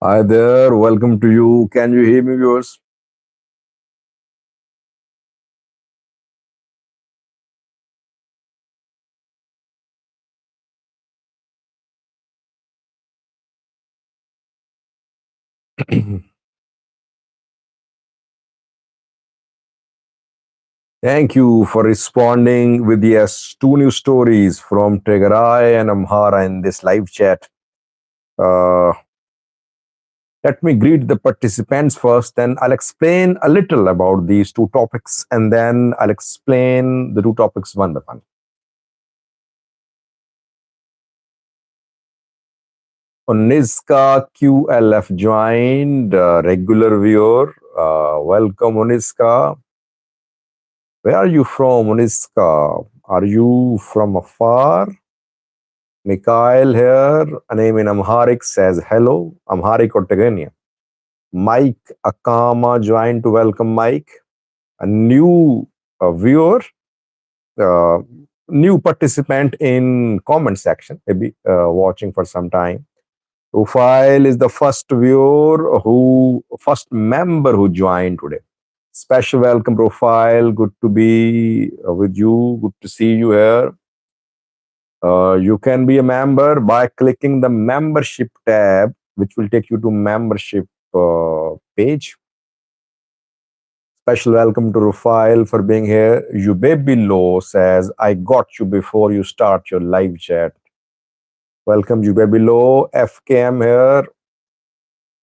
Hi there, welcome to you. Can you hear me, viewers? Thank you for responding with yes, two new stories from Tigray and Amhara in this live chat. Uh, Let me greet the participants first, then I'll explain a little about these two topics, and then I'll explain the two topics one by one. Oniska QLF joined, regular viewer. Welcome, Oniska. Where are you from, Oniska? Are you from afar? Mikhail here, a name in Amharic says hello, Amharic or Tigrinya. Mike Akama joined to welcome Mike, a new viewer, uh, new participant in comment section, maybe watching for some time. Profile is the first member who joined today. Special welcome, Profile. Good to be with you. Good to see you here. You can be a member by clicking the membership tab, which will take you to membership page. Special welcome to Rufail for being here. Below says, I got you before you start your live chat. Welcome, Below. FKM here.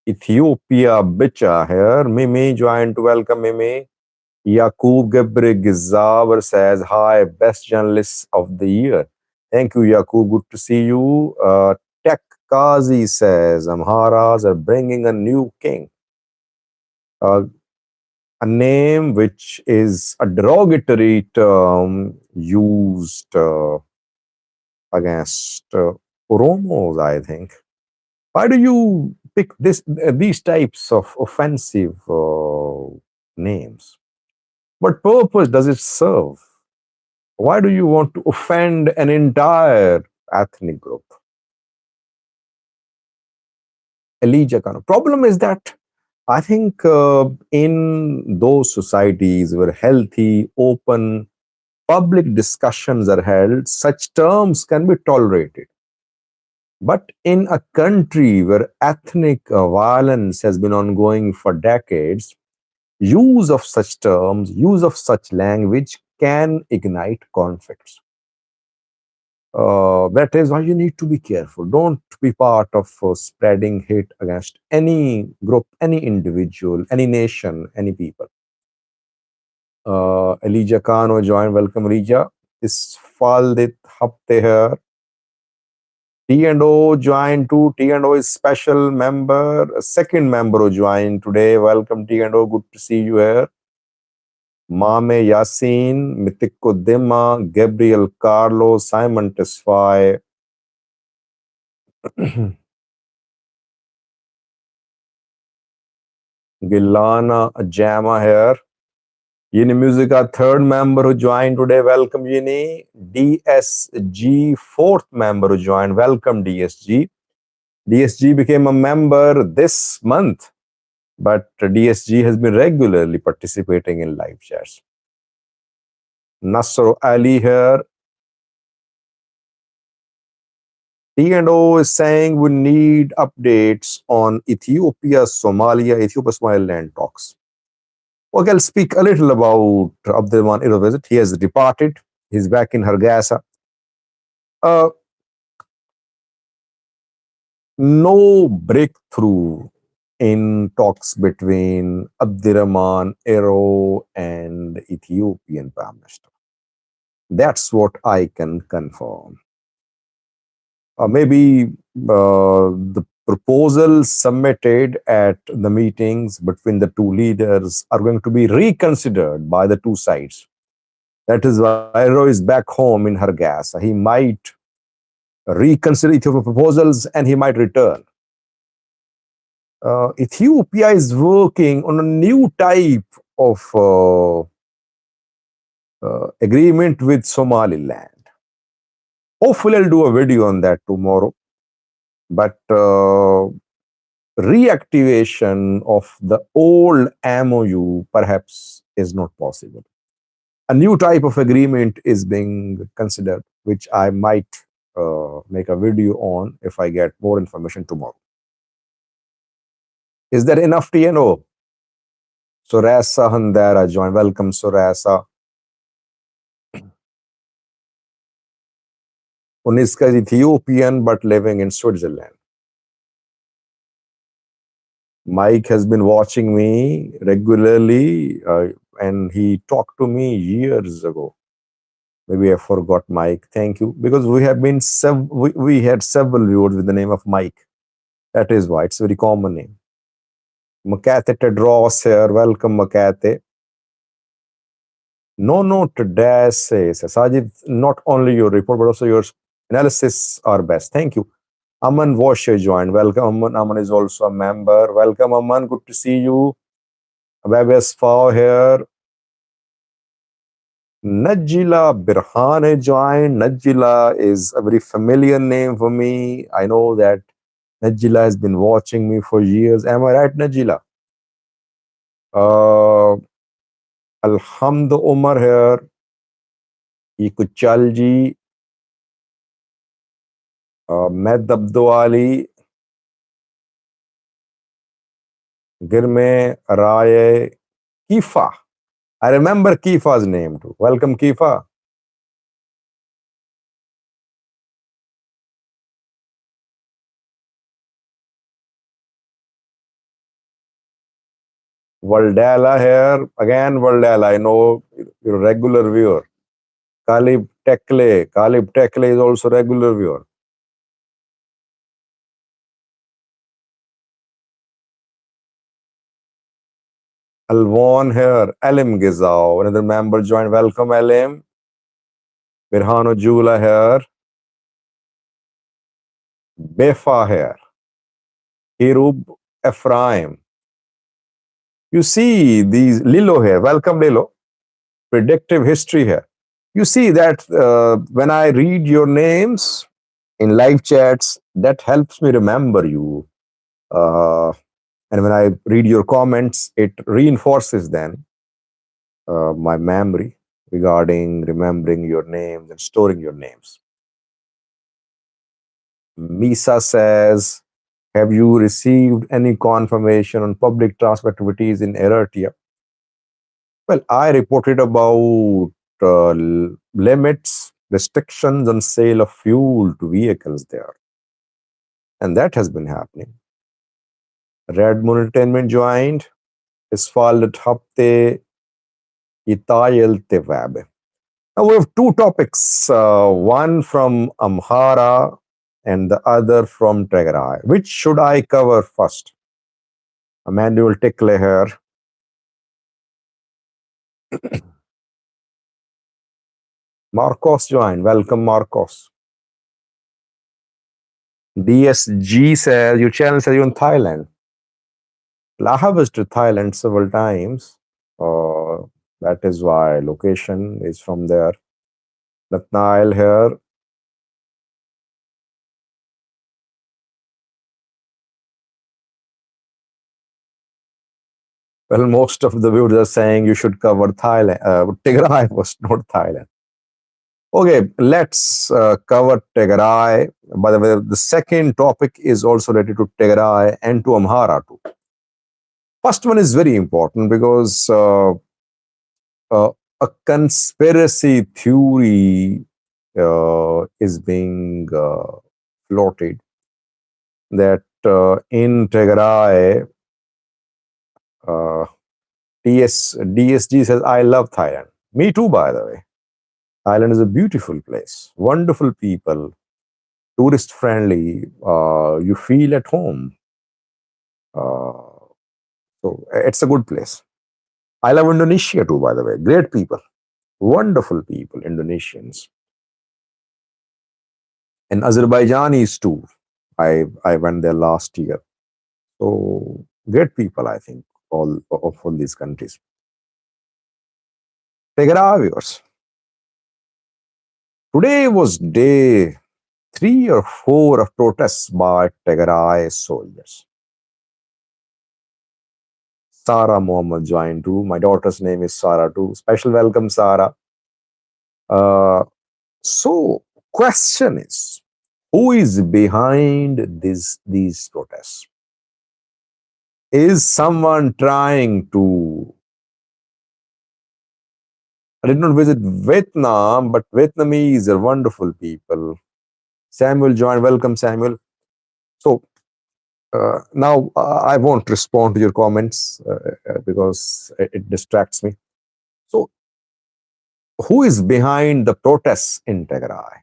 Ethiopia Bicha here. Mimi joined to welcome Mimi. Yakub Gebre Gizaber says, hi, best journalists of the year. Thank you, Yakub. Good to see you. Tech Kazi says, Amharas are bringing a new king. A name which is a derogatory term used against Oromos, I think. Why do you pick these types of offensive names? What purpose does it serve? Why do you want to offend an entire ethnic group? Elijah Kano. Problem is that I think in those societies where healthy, open, public discussions are held, such terms can be tolerated. But in a country where ethnic violence has been ongoing for decades, use of such terms, use of such language can ignite conflicts. That is why you need to be careful. Don't be part of spreading hate against any group, any individual, any nation, any people. Elijah Khan joined. Welcome, Elijah. Isfaldit Hapte here. T&O joined too. T&O is special member, a second member who joined today. Welcome, T&O. Good to see you here. Mame Yasin, Mitiko Dema, Gabriel Carlos, Simon Tesfaye. Gilana Jama here. Yini Musica, third member who joined today. Welcome, Yini. DSG, fourth member who joined. Welcome, DSG. DSG became a member this month, but DSG has been regularly participating in live chats. Nasser Ali here. T&O is saying we need updates on Ethiopia-Somaliland talks. Okay, I'll speak a little about Abdurrahman Irovisit. He has departed. He's back in Hargeisa. No breakthrough in talks between Abdurrahman Ero and Ethiopian Prime Minister. That's what I can confirm. Maybe the proposals submitted at the meetings between the two leaders are going to be reconsidered by the two sides. That is why Ero is back home in Hargeisa. He might reconsider Ethiopian proposals and he might return. Ethiopia is working on a new type of agreement with Somaliland. Hopefully, I'll do a video on that tomorrow. But reactivation of the old MOU perhaps is not possible. A new type of agreement is being considered, which I might make a video on if I get more information tomorrow. Is there enough TNO? Surasa Handera join. Welcome, Surasa. Uniska is Ethiopian but living in Switzerland. Mike has been watching me regularly and he talked to me years ago. Maybe I forgot Mike. Thank you. Because we have been, we had several viewers with the name of Mike. That is why it's a very common name. Makate Tedros here. Welcome, Makate. No note dash says, Sajid, not only your report, but also your analysis are best. Thank you. Aman Washer joined. Welcome, Aman. Aman is also a member. Welcome, Aman. Good to see you. Webes Fao here. Najila Birhane joined. Najila is a very familiar name for me. I know that Najila has been watching me for years. Am I right, Najila? Alhamd Umar here. Ikuchalji. Med Abduali. Girme Raye. Kifa. I remember Kifa's name too. Welcome, Kifa. Valdala here. Again, Valdala. I know you're a regular viewer. Kalib Tekle. Kalib Tekle is also regular viewer. Alvon here. Alim Gizao. Another member joined. Welcome, Alim. Birhano Jula here. Befa here. Hirub Ephraim. You see these Lilo here. Welcome, Lilo. Predictive history here. You see that when I read your names in live chats, that helps me remember you. And when I read your comments, it reinforces then my memory regarding remembering your names and storing your names. Misa says, have you received any confirmation on public transport activities in Eritrea? Well, I reported about limits, restrictions on sale of fuel to vehicles there. And that has been happening. Red Moon Entertainment joined. Isfaldet Hapte Itayel Tevabe. Now we have two topics, one from Amhara and the other from Tigray. Which should I cover first? Emmanuel Tickle here. Marcos joined. Welcome, Marcos. DSG says, your channel says you're in Thailand. Well, I have visited Thailand several times. That is why location is from there. Natnail here. Well, most of the viewers are saying you should cover Thailand. Tigray was not Thailand. Okay, let's cover Tigray. By the way, the second topic is also related to Tigray and to Amhara too. First one is very important because a conspiracy theory is being floated that in Tigray, DSG says, I love Thailand. Me too, by the way. Thailand is a beautiful place, wonderful people, tourist friendly. You feel at home. So it's a good place. I love Indonesia too, by the way. Great people, wonderful people, Indonesians. And Azerbaijanis too. I went there last year. So great people, I think, all of all these countries. Tigray viewers. Today was day 3 or 4 of protests by Tigray soldiers. Sarah Mohammed joined too. My daughter's name is Sarah too. Special welcome, Sarah. Uh, so, question is, who is behind these protests? Is someone trying to? I did not visit Vietnam, but Vietnamese are wonderful people. Samuel joined. Welcome, Samuel. So now I won't respond to your comments because it distracts me. So, who is behind the protests in Tigray?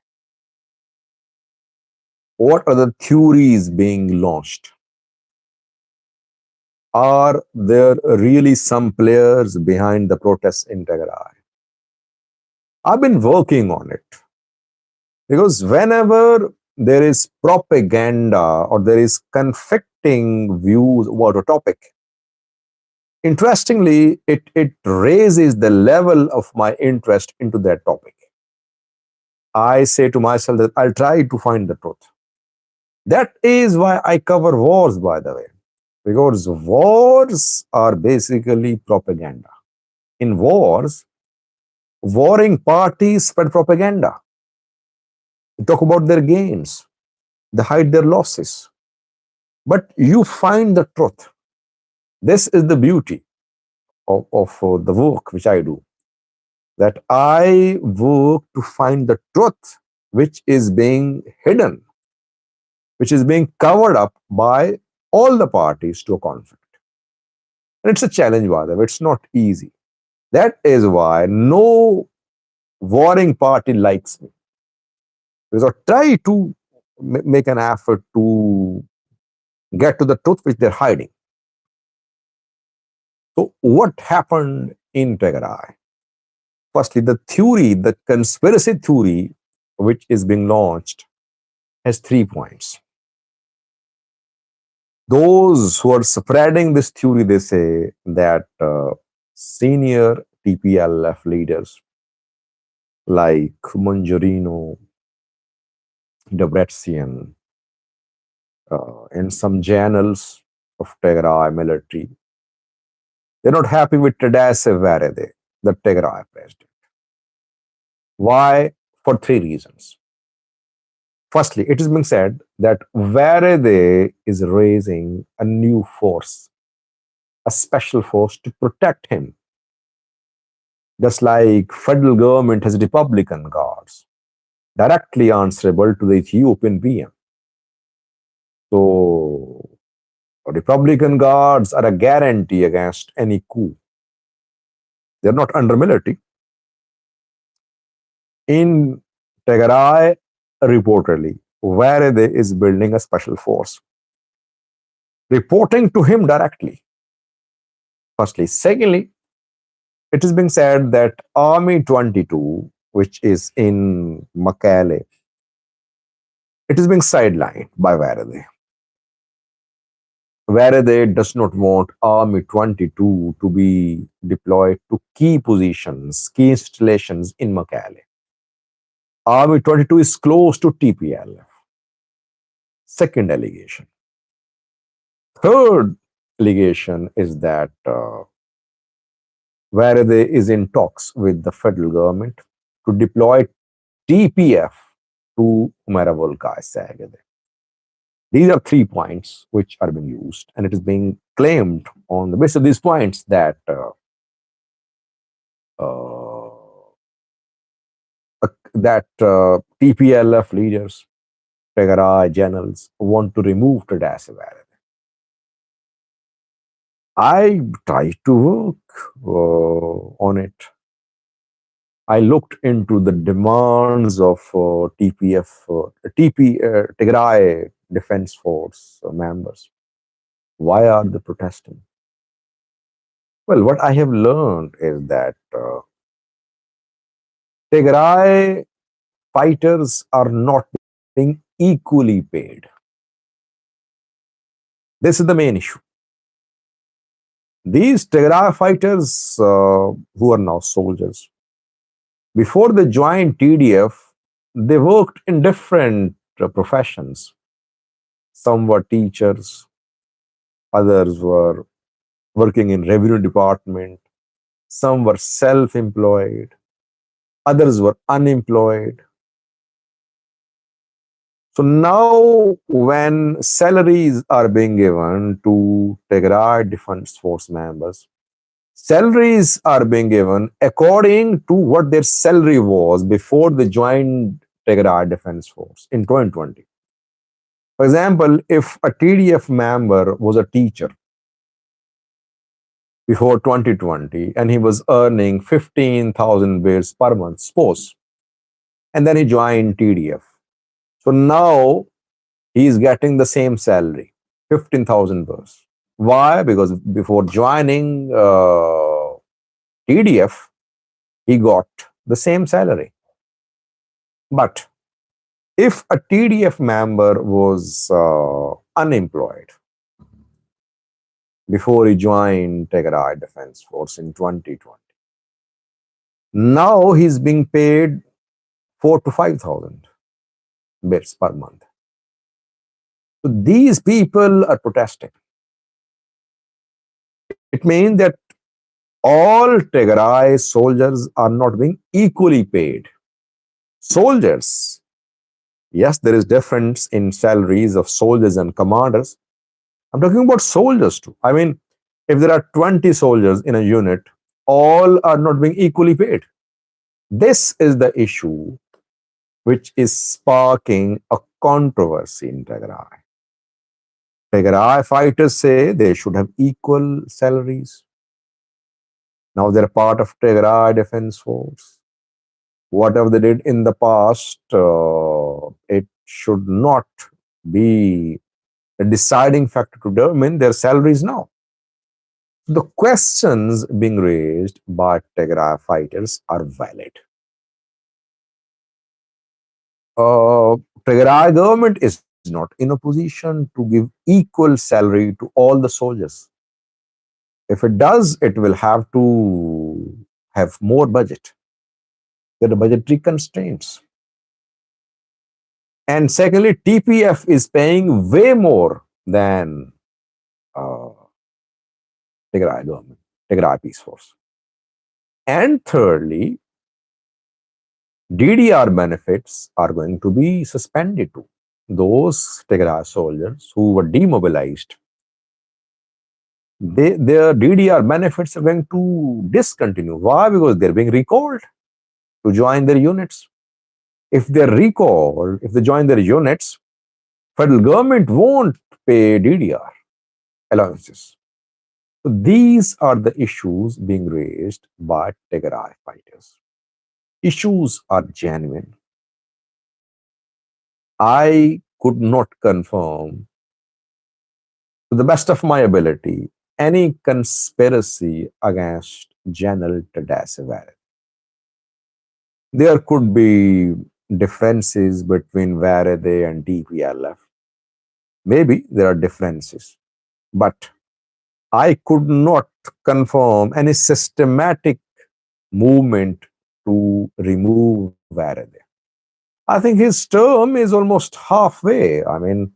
What are the theories being launched? Are there really some players behind the protests in Tigray? I've been working on it because whenever there is propaganda or there is conflicting views about a topic, interestingly, it raises the level of my interest into that topic. I say to myself that I'll try to find the truth. That is why I cover wars, by the way, because wars are basically propaganda. In wars, warring parties spread propaganda. They talk about their gains, they hide their losses. But you find the truth. This is the beauty of the work which I do. That I work to find the truth which is being hidden, which is being covered up by all the parties to a conflict. And it's a challenge, by the way. It's not easy. That is why no warring party likes me. Because I try to make an effort to get to the truth which they're hiding. So, what happened in Tigray? Firstly, the theory, the conspiracy theory which is being launched has 3 points. Those who are spreading this theory, they say that senior TPLF leaders like Manjurino, Debretsion, and some generals of Tigray military, they're not happy with Tadesse Varede, the Tigray president. Why? For 3 reasons. Firstly, it is being said that Varede is raising a new force, a special force to protect him. Just like federal government has Republican guards directly answerable to the Ethiopian PM. So Republican guards are a guarantee against any coup. They're not under military. In Tigray, reportedly, Varede is building a special force, reporting to him directly. Firstly. Secondly, it is being said that Army 22, which is in Makale, it is being sidelined by Varede. Varede does not want Army 22 to be deployed to key positions, key installations in Makale. Army 22 is close to TPLF. Second allegation. Third allegation is that Varede is in talks with the federal government to deploy TPF to Amhara Tigray. These are 3 points which are being used, and it is being claimed on the basis of these points that uh, TPLF leaders, Tigray generals, want to remove Tadesse Varede. I tried to work on it. I looked into the demands of Tigray Defense Force members. Why are they protesting? Well, what I have learned is that Tigray fighters are not being equally paid. This is the main issue. These Tigray fighters, who are now soldiers, before they joined TDF, they worked in different professions. Some were teachers, others were working in revenue department. Some were self-employed, others were unemployed. So now, when salaries are being given to Tigray Defense Force members, salaries are being given according to what their salary was before they joined Tigray Defense Force in 2020. For example, if a TDF member was a teacher before 2020 and he was earning 15,000 bits per month, suppose, and then he joined TDF. So now he is getting the same salary, 15,000 bits. Why? Because before joining TDF, he got the same salary. But if a TDF member was unemployed before he joined Tigray Defense Force in 2020, now he's being paid 4 to 5,000 bits per month. So these people are protesting. It means that all Tigray soldiers are not being equally paid. Soldiers, yes, there is difference in salaries of soldiers and commanders. I'm talking about soldiers too. I mean, if there are 20 soldiers in a unit, all are not being equally paid. This is the issue which is sparking a controversy in Tigray. Tigray fighters say they should have equal salaries. Now they're part of Tigray Defense Force. Whatever they did in the past, it should not be a deciding factor to determine their salaries now. The questions being raised by Tigray fighters are valid. Tigray government is not in a position to give equal salary to all the soldiers. If it does, it will have to have more budget. There are budgetary constraints. And secondly, TPF is paying way more than uh, Tigray government, Tigray Peace Force. And thirdly, DDR benefits are going to be suspended too. Those Tigray soldiers who were demobilized, their DDR benefits are going to discontinue. Why? Because they're being recalled to join their units. If they're recalled, if they join their units, federal government won't pay DDR allowances. So these are the issues being raised by Tigray fighters. Issues are genuine. I could not confirm, to the best of my ability, any conspiracy against General Tadasevere. There could be differences between Varade and DPLF. Maybe there are differences, but I could not confirm any systematic movement to remove Varade. I think his term is almost halfway. I mean,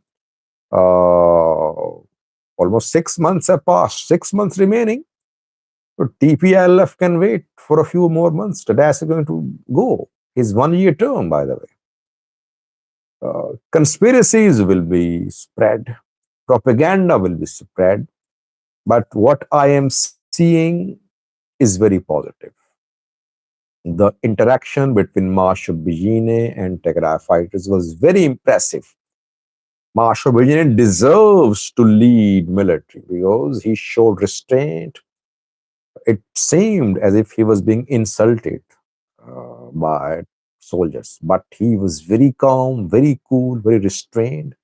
almost 6 months have passed, 6 months remaining. So TPLF can wait for a few more months. Tadas is going to go. His 1 year term, by the way. Conspiracies will be spread, propaganda will be spread, but what I am seeing is very positive. The interaction between Marshal Bijine and Tigray fighters was very impressive. Marshal Bijine deserves to lead military because he showed restraint. It seemed as if he was being insulted by soldiers, but he was very calm, very cool, very restrained.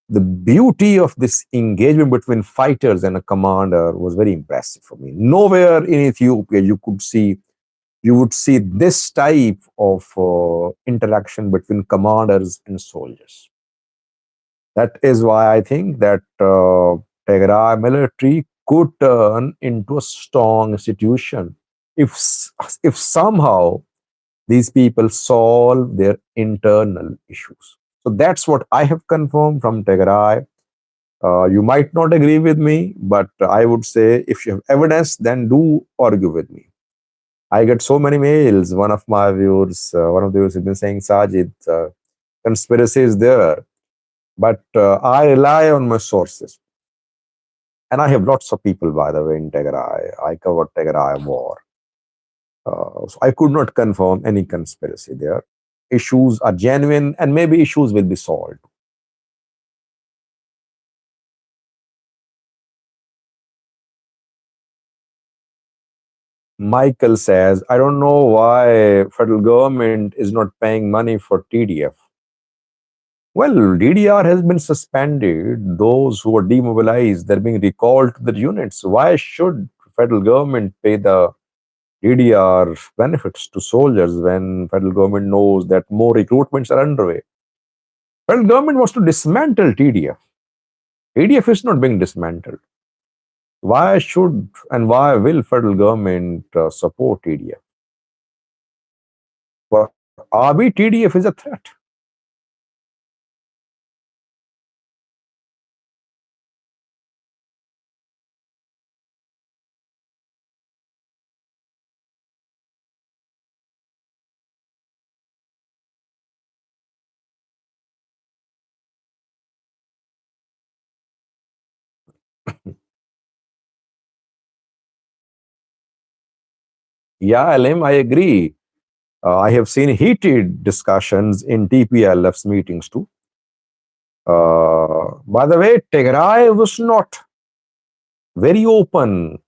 The beauty of this engagement between fighters and a commander was very impressive for me. Nowhere in Ethiopia you would see this type of interaction between commanders and soldiers. That is why I think that Tigray military could turn into a strong institution if somehow these people solve their internal issues. So that's what I have confirmed from Tigray. You might not agree with me, but I would say if you have evidence, then do argue with me. I get so many mails. One of the viewers has been saying, Sajid, conspiracy is there, but I rely on my sources. And I have lots of people, by the way, in Tigray. I covered Tigray war. So I could not confirm any conspiracy there. Issues are genuine, and maybe issues will be solved. Michael says, I don't know why federal government is not paying money for TDF. Well, DDR has been suspended. Those who were demobilized, they're being recalled to their units. Why should federal government pay the DDR benefits to soldiers when federal government knows that more recruitments are underway? Federal government wants to dismantle TDF. TDF is not being dismantled. Why should and why will federal government support TDF? For Abiy, TDF is a threat. Yeah, Alim, I agree. I have seen heated discussions in TPLF's meetings too. By the way, Tigray was not very open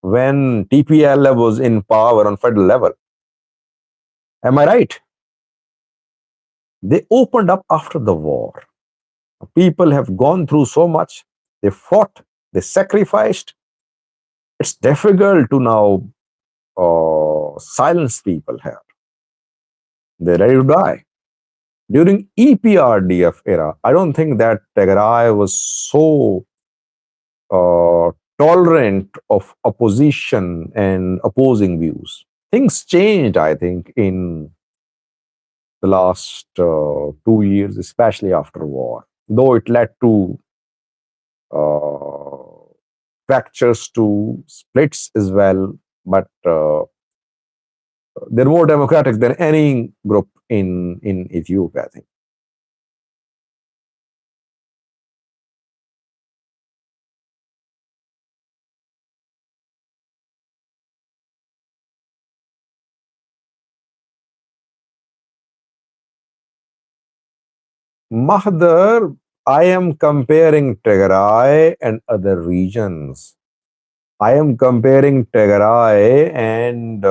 when TPLF was in power on federal level. Am I right? They opened up after the war. People have gone through so much. They fought, they sacrificed. It's difficult to now silence people here. They're ready to die. During EPRDF era, I don't think that Tigray was so tolerant of opposition and opposing views. Things changed, I think, in the last 2 years, especially after war, though it led to uh, fractures, to splits as well. But they're more democratic than any group in Ethiopia, I think. Mahdar, I am comparing Tigray and other regions. I am comparing Tigray and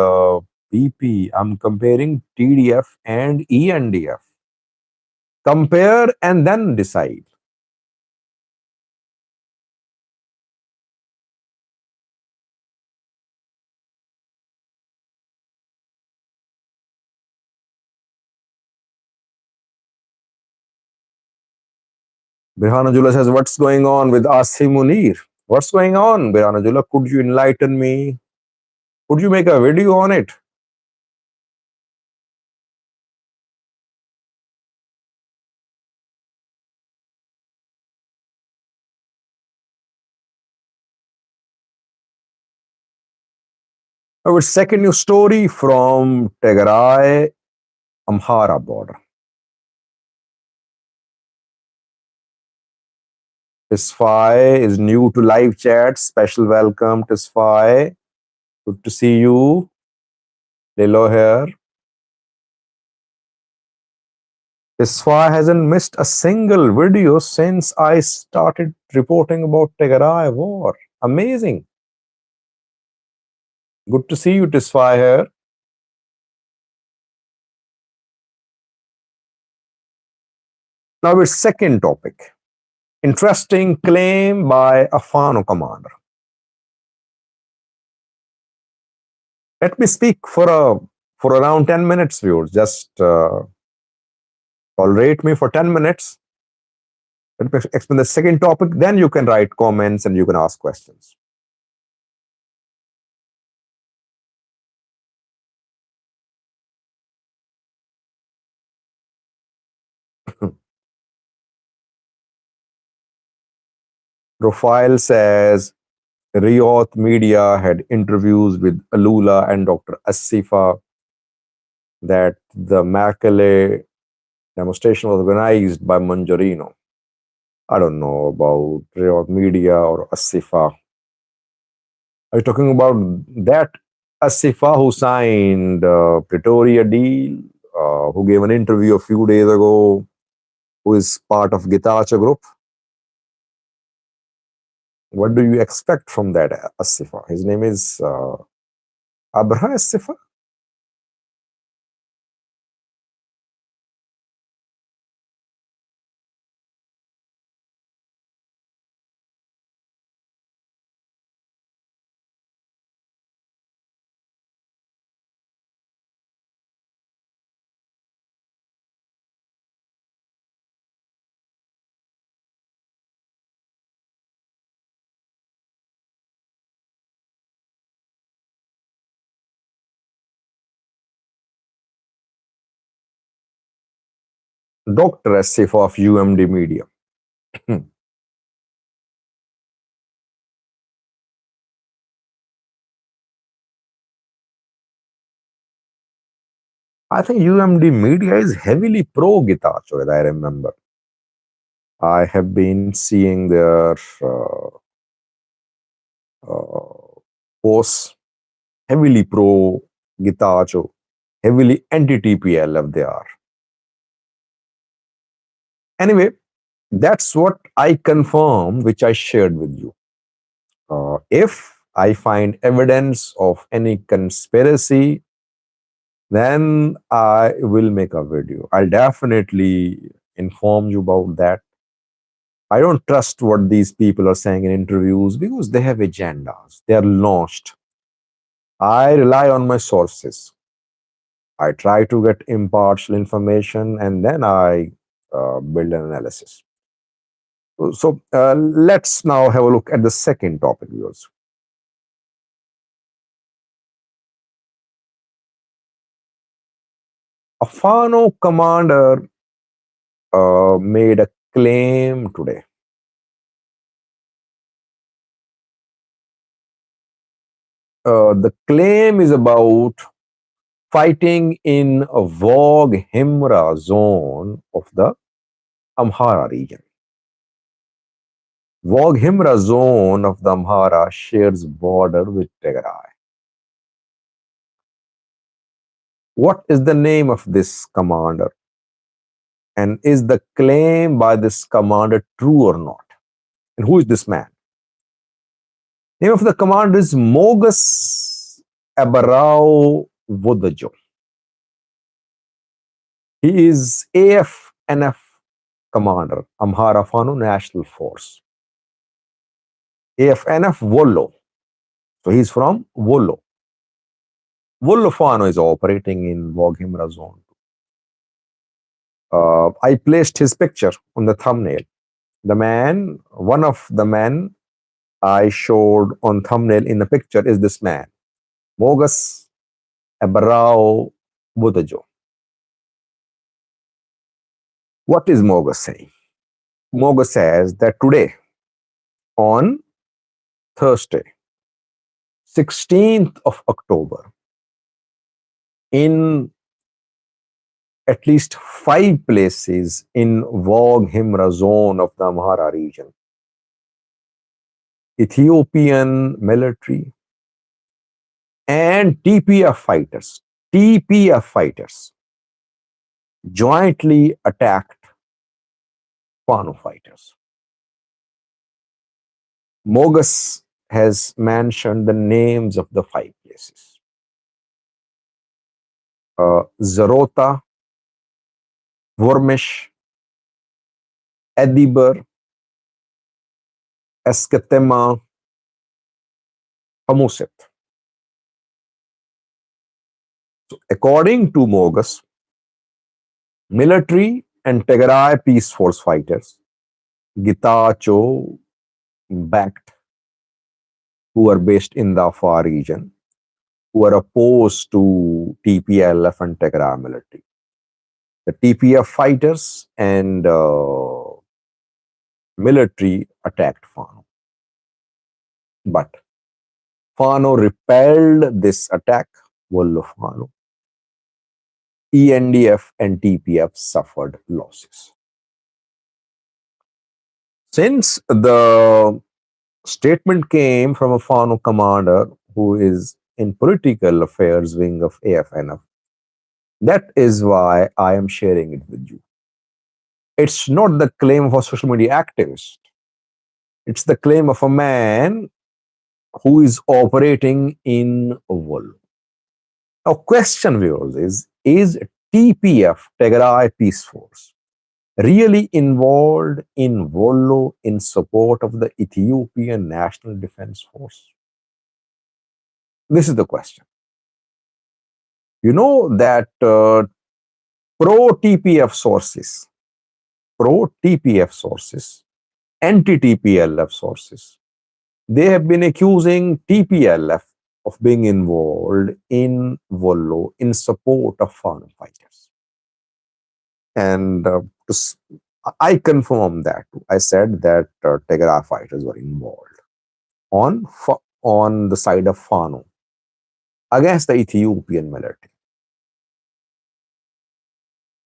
PP. I'm comparing TDF and ENDF. Compare and then decide. Birhanajullah says, what's going on with Asim Munir? What's going on, Birhanajullah? Could you enlighten me? Could you make a video on it? Our second news story from Tigray, Amhara border. Tisfai is new to live chat. Special welcome, Tisfai. Good to see you. Lilo here. Tisfai hasn't missed a single video since I started reporting about Tigray war. Amazing. Good to see you, Tisfai here. Now, our second topic. Interesting claim by a Fano commander. Let me speak for around 10 minutes, viewers. Just tolerate me for 10 minutes. Let me explain the second topic. Then you can write comments and you can ask questions. Profile says Riyadh media had interviews with Alula and Dr. Asifa, that the Makale demonstration was organized by Manjarino. I don't know about Riyadh media or Asifa. Are you talking about that Asifa who signed Pretoria deal, who gave an interview a few days ago, who is part of Gitacha group? What do you expect from that Asifa? His name is Abra Asifa? Dr. Asifa of UMD Media. I think UMD Media is heavily pro Gitacho, as I remember. I have been seeing their uh, posts heavily pro Gitacho, heavily anti TPLF they are. Anyway, that's what I confirm, which I shared with you. If I find evidence of any conspiracy, then I will make a video. I'll definitely inform you about that. I don't trust what these people are saying in interviews because they have agendas. They are launched. I rely on my sources. I try to get impartial information and then I build an analysis. So let's now have a look at the second topic, viewers. A Fano commander made a claim today. The claim is about fighting in a Vog Himra zone of the Amhara region. Vog Himra zone of the Amhara shares border with Tigray. What is the name of this commander? And is the claim by this commander true or not? And who is this man? Name of the commander is Mogus Abarao Vodajo. He is AFNF commander, Amhara Fano National Force. AFNF Wollo. So he's from Wollo. Wollo Fano is operating in Voghimra zone. I placed his picture on the thumbnail. The man, one of the men I showed on thumbnail in the picture is this man, Mogus Abrao Budajo. What is Mogus saying? Mogus says that today, on Thursday, 16th of October, in at least 5 places in Vog Himra zone of the Amhara region, Ethiopian military and TPF fighters jointly attacked Fano fighters. Mogus has mentioned the names of the 5 places. Zarota, Vormish, Ediber, Esketema, Hamuset. So according to Mogus, military and Tigray Peace Force fighters, Gitacho backed, who are based in the Afar region, who are opposed to TPLF and Tigray military. The TPF fighters and military attacked Fano. But Fano repelled this attack. Wollo Fano. ENDF and TPF suffered losses. Since the statement came from a Fano commander who is in political affairs wing of AFNF, that is why I am sharing it with you. It's not the claim of a social media activist. It's the claim of a man who is operating in a world. Now, question viewers is TPF, Tigray Peace Force, really involved in Wollo in support of the Ethiopian National Defense Force? This is the question. You know that pro TPF sources, pro TPF sources, anti TPLF sources, they have been accusing TPLF of being involved in Wollo in support of foreign fighters. And I confirm that. I said that Tigray fighters were involved on the side of Fano against the Ethiopian military.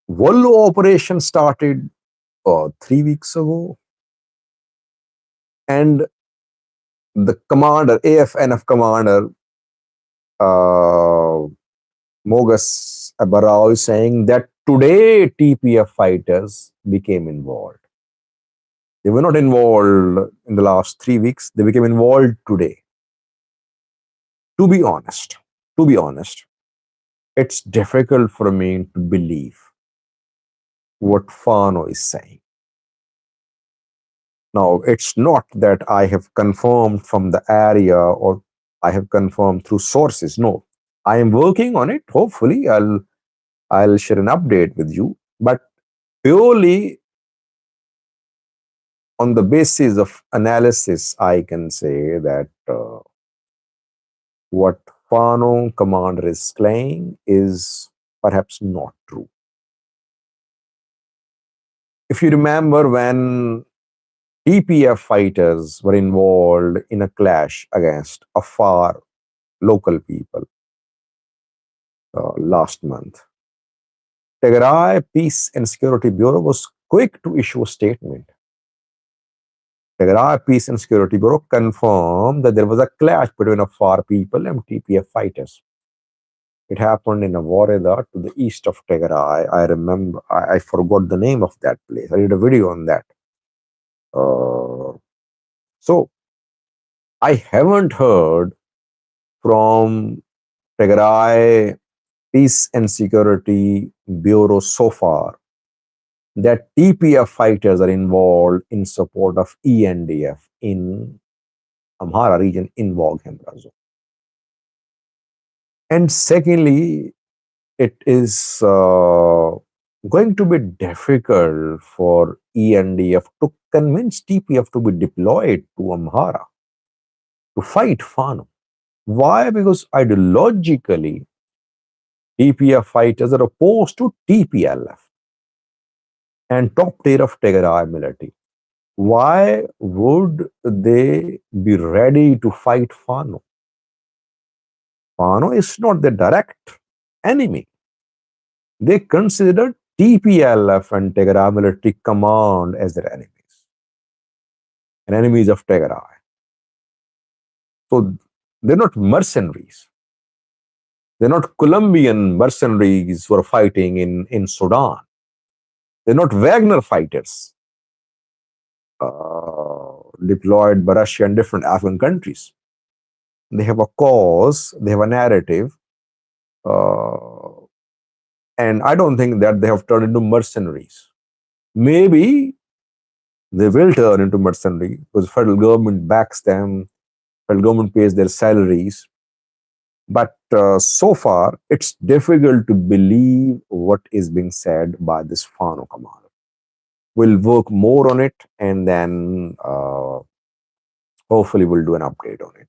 Wollo operation started 3 weeks ago, and the commander, AFNF commander, uh, Mogus Abarao, is saying that today TPF fighters became involved. They were not involved in the last 3 weeks. They became involved today. To be honest, to be honest, it's difficult for me to believe what Fano is saying. Now, it's not that I have confirmed from the area or I have confirmed through sources. No, I am working on it. Hopefully, I'll share an update with you. But purely on the basis of analysis, I can say that what Fano commander is claiming is perhaps not true. If you remember when TPF fighters were involved in a clash against Afar local people last month, Tigray Peace and Security Bureau was quick to issue a statement. Tigray Peace and Security Bureau confirmed that there was a clash between Afar people and TPF fighters. It happened in Avoreda to the east of Tigray. I remember, I forgot the name of that place. I did a video on that. So I haven't heard from Tigray Peace and Security Bureau so far that TPF fighters are involved in support of ENDF in Amhara region in Wog Hemra zone. And secondly, it is going to be difficult for ENDF to convince TPF to be deployed to Amhara to fight Fano. Why? Because ideologically, TPF fighters are opposed to TPLF and top tier of Tigray military. Why would they be ready to fight Fano? Fano is not the direct enemy. They consider TPLF and Tigray military command as their enemies and enemies of Tigray. So they're not mercenaries. They're not Colombian mercenaries who are fighting in Sudan. They're not Wagner fighters deployed by Russia and different African countries. They have a cause, they have a narrative, and I don't think that they have turned into mercenaries. Maybe they will turn into mercenaries because federal government backs them, federal government pays their salaries. But so far, it's difficult to believe what is being said by this Fano commander. We'll work more on it, and then hopefully we'll do an update on it.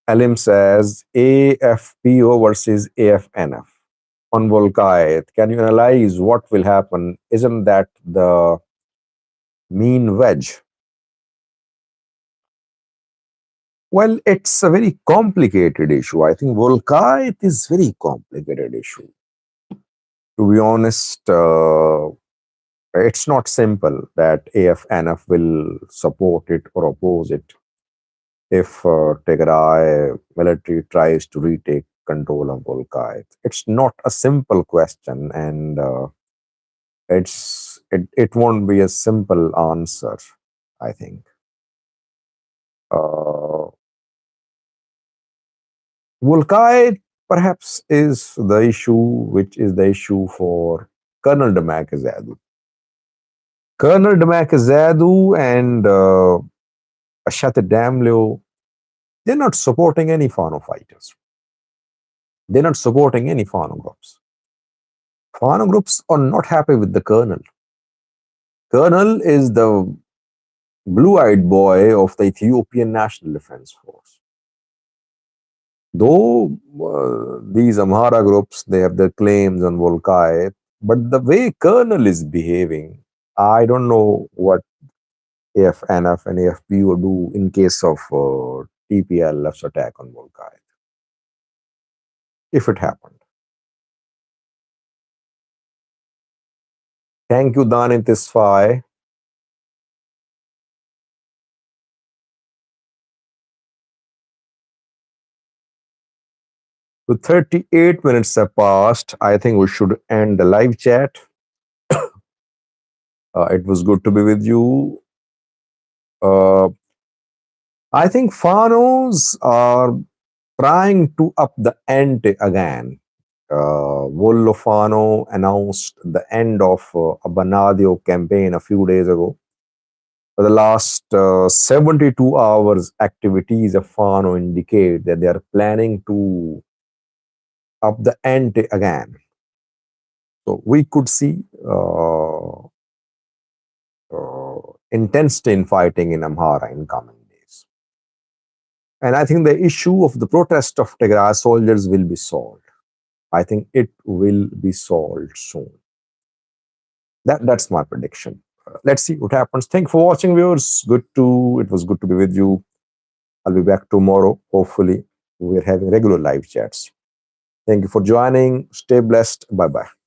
Alim says AFPO versus AFNF on Volkite. Can you analyze what will happen? Isn't that the mean wedge? Well, it's a very complicated issue. I think Volkite is very complicated issue. To be honest, it's not simple that AFNF will support it or oppose it if Tigray military tries to retake control of Volkite. It's not a simple question, and it won't be a simple answer, I think. Uh, Volkite perhaps is the issue, which is the issue for Colonel Damakazadu. Colonel Damakazadu and Ashat Damleo, they're not supporting any Fano fighters. They're not supporting any Fano groups. Fano groups are not happy with the colonel. Colonel is the blue-eyed boy of the Ethiopian National Defense Force. Though these Amhara groups, they have their claims on Volkite, but the way colonel is behaving, I don't know what AFNF and AFP would do in case of TPLF's attack on Volkite, if it happened. Thank you, Danit Isfai. So 38 minutes have passed. I think we should end the live chat. It was good to be with you. Uh, I think Fanos are trying to up the ante again. Vollo Fano announced the end of a Banadio campaign a few days ago. For the last 72 hours, activities of Fano indicate that they are planning to up the ante again. So we could see intensity in fighting in Amhara in coming days. And I think the issue of the protest of Tigray soldiers will be solved. I think it will be solved soon. That's my prediction. Let's see what happens. Thank you for watching, viewers. It was good to be with you. I'll be back tomorrow. Hopefully, we're having regular live chats. Thank you for joining. Stay blessed. Bye bye.